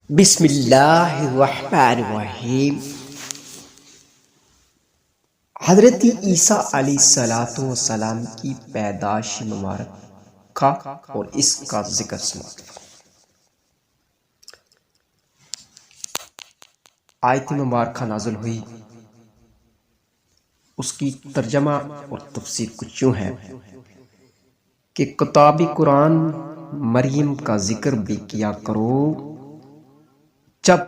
بسم اللہ الرحمن الرحیم۔ حضرت عیسیٰ علیہ السلام کی پیدائش مبارک اور اس کا ذکر سماعت۔ آیت مبارکہ نازل ہوئی، اس کی ترجمہ اور تفسیر کچھ یوں ہے کہ کتاب قرآن مریم کا ذکر بھی کیا کرو جب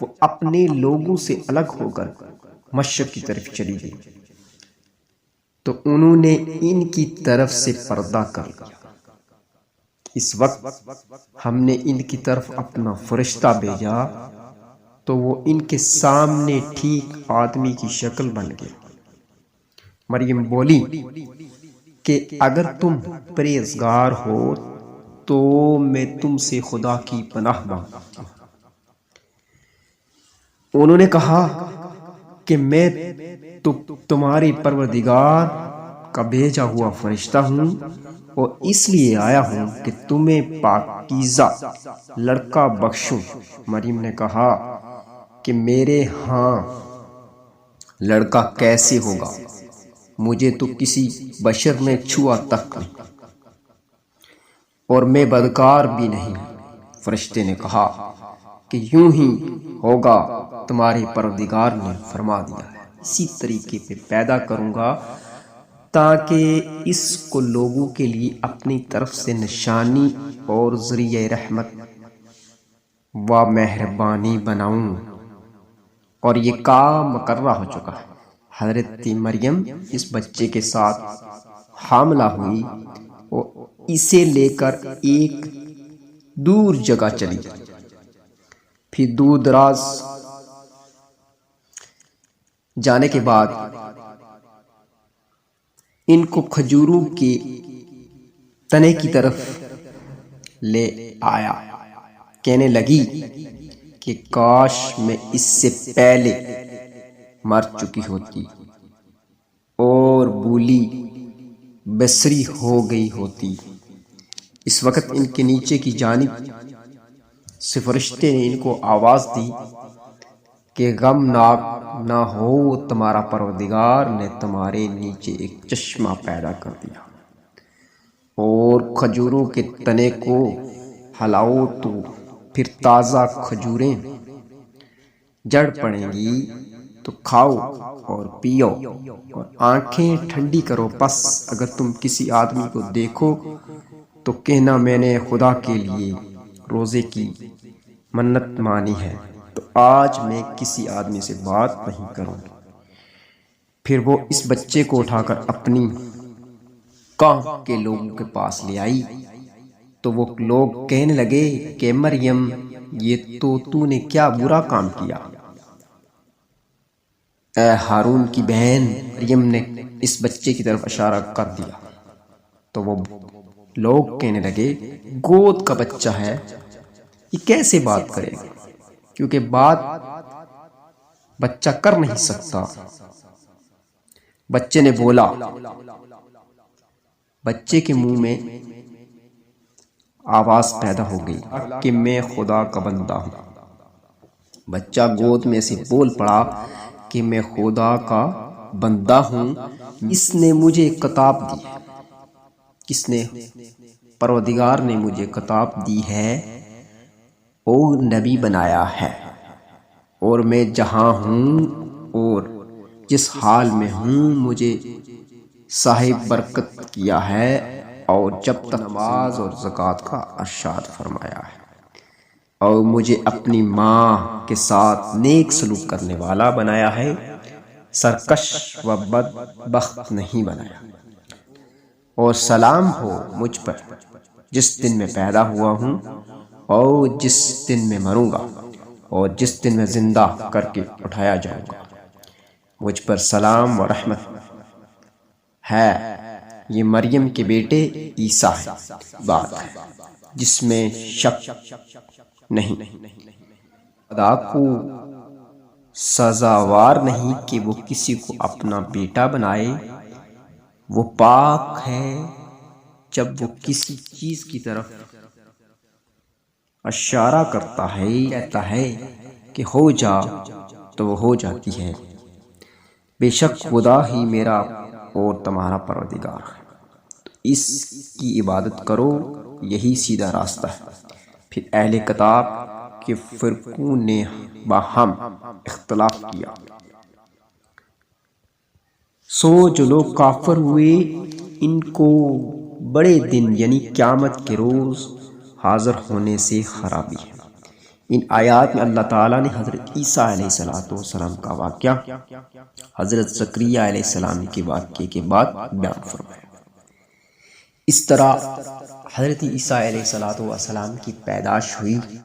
وہ اپنے لوگوں سے الگ ہو کر مشرق کی طرف چلی گئی تو انہوں نے ان کی طرف سے پردہ کر لیا۔ اس وقت ہم نے ان کی طرف اپنا فرشتہ بھیجا تو وہ ان کے سامنے ٹھیک آدمی کی شکل بن گئے۔ مریم بولی کہ اگر تم پرہیزگار ہو تو میں تم سے خدا کی پناہ مانگتی ہوں۔ انہوں نے کہا کہ میں تو تمہاری پروردگار کا بھیجا ہوا فرشتہ ہوں اور اس لیے آیا ہوں کہ تمہیں پاکیزہ لڑکا بخشوں۔ مریم نے کہا کہ میرے ہاں لڑکا کیسے ہوگا، مجھے تو کسی بشر نے چھوا تک نہیں اور میں بدکار بھی نہیں۔ فرشتے نے کہا کہ یوں ہی ہوگا، تمہارے پروردگار نے فرما دیا ہے، اسی طریقے پہ پیدا کروں گا تاکہ اس کو لوگوں کے لیے اپنی طرف سے نشانی اور ذریعہ رحمت و مہربانی بناؤں۔ اور یہ کام مقررہ ہو چکا ہے۔ حضرت مریم اس بچے کے ساتھ حاملہ ہوئی اور اسے لے کر ایک دور جگہ چلی گئی۔ پھر دور دراز جانے کے بعد ان کو کھجوروں کے تنے کی طرف لے آیا، کہنے لگی کہ کاش میں اس سے پہلے مر چکی ہوتی اور بولی بصری ہو گئی ہوتی۔ اس وقت ان کے نیچے کی جانب سے فرشتے نے ان کو آواز دی کہ غمناک نہ ہو، تمہارا پروردگار نے تمہارے نیچے ایک چشمہ پیدا کر دیا اور کھجوروں کے تنے کو ہلاؤ تو پھر تازہ کھجوریں جڑ پڑیں گی، تو کھاؤ اور پیو اور آنکھیں ٹھنڈی کرو۔ پس اگر تم کسی آدمی کو دیکھو تو کہنا میں نے خدا کے لیے روزے کی منت مانی ہے، تو آج میں کسی آدمی سے بات نہیں کروں گی۔ پھر وہ اس بچے کو اٹھا کر اپنی قوم کے لوگوں کے پاس لے آئی تو وہ لوگ کہنے لگے کہ مریم، یہ تو نے کیا برا کام کیا۔ اے ہارون کی بہن، مریم نے اس بچے کی طرف اشارہ کر دیا تو وہ لوگ کہنے لگے گود کا بچہ ہے، یہ کیسے بات کرے گا، کیونکہ بات بچہ کر نہیں سکتا۔ بچے نے بولا، بچے کے منہ میں آواز پیدا ہو گئی کہ میں خدا کا بندہ ہوں۔ بچہ گود میں سے بول پڑا کہ میں خدا کا بندہ ہوں، اس نے مجھے کتاب دی ہے، کس نے؟ پروردگار نے مجھے کتاب دی ہے اور نبی بنایا ہے، اور میں جہاں ہوں اور جس حال میں ہوں مجھے صاحب برکت کیا ہے، اور جب تک نماز اور زکوٰۃ کا ارشاد فرمایا ہے، اور مجھے اپنی ماں کے ساتھ نیک سلوک کرنے والا بنایا ہے، سرکش و بدبخت نہیں بنایا۔ اور سلام ہو مجھ پر جس دن میں پیدا ہوا ہوں اور جس دن میں مروں گا اور جس دن میں زندہ کر کے اٹھایا جاؤں گا۔ مجھ پر سلام و رحمت ہے۔ یہ مریم کے بیٹے عیسیٰ ہے، بات ہے جس میں شک نہیں۔ خدا کو سزاوار نہیں کہ وہ کسی کو اپنا بیٹا بنائے، وہ پاک ہے جب وہ کسی چیز کی طرف اشارہ کرتا ہے، کہتا ہے کہ ہو جا تو وہ ہو جاتی ہے۔ بے شک خدا ہی میرا اور تمہارا پروردگار ہے، تو اس کی عبادت کرو، یہی سیدھا راستہ ہے۔ پھر اہل کتاب کے فرقوں نے باہم اختلاف کیا، جو لوگ کافر ہوئے ان کو بڑے دن یعنی قیامت کے روز حاضر ہونے سے خرابی ہے۔ ان آیات میں اللہ تعالیٰ نے حضرت عیسیٰ علیہ السلام کا واقعہ حضرت زکریا علیہ السلام کے واقعے کے بعد بیان فرمایا۔ اس طرح حضرت عیسیٰ علیہ السلام کی پیدائش ہوئی۔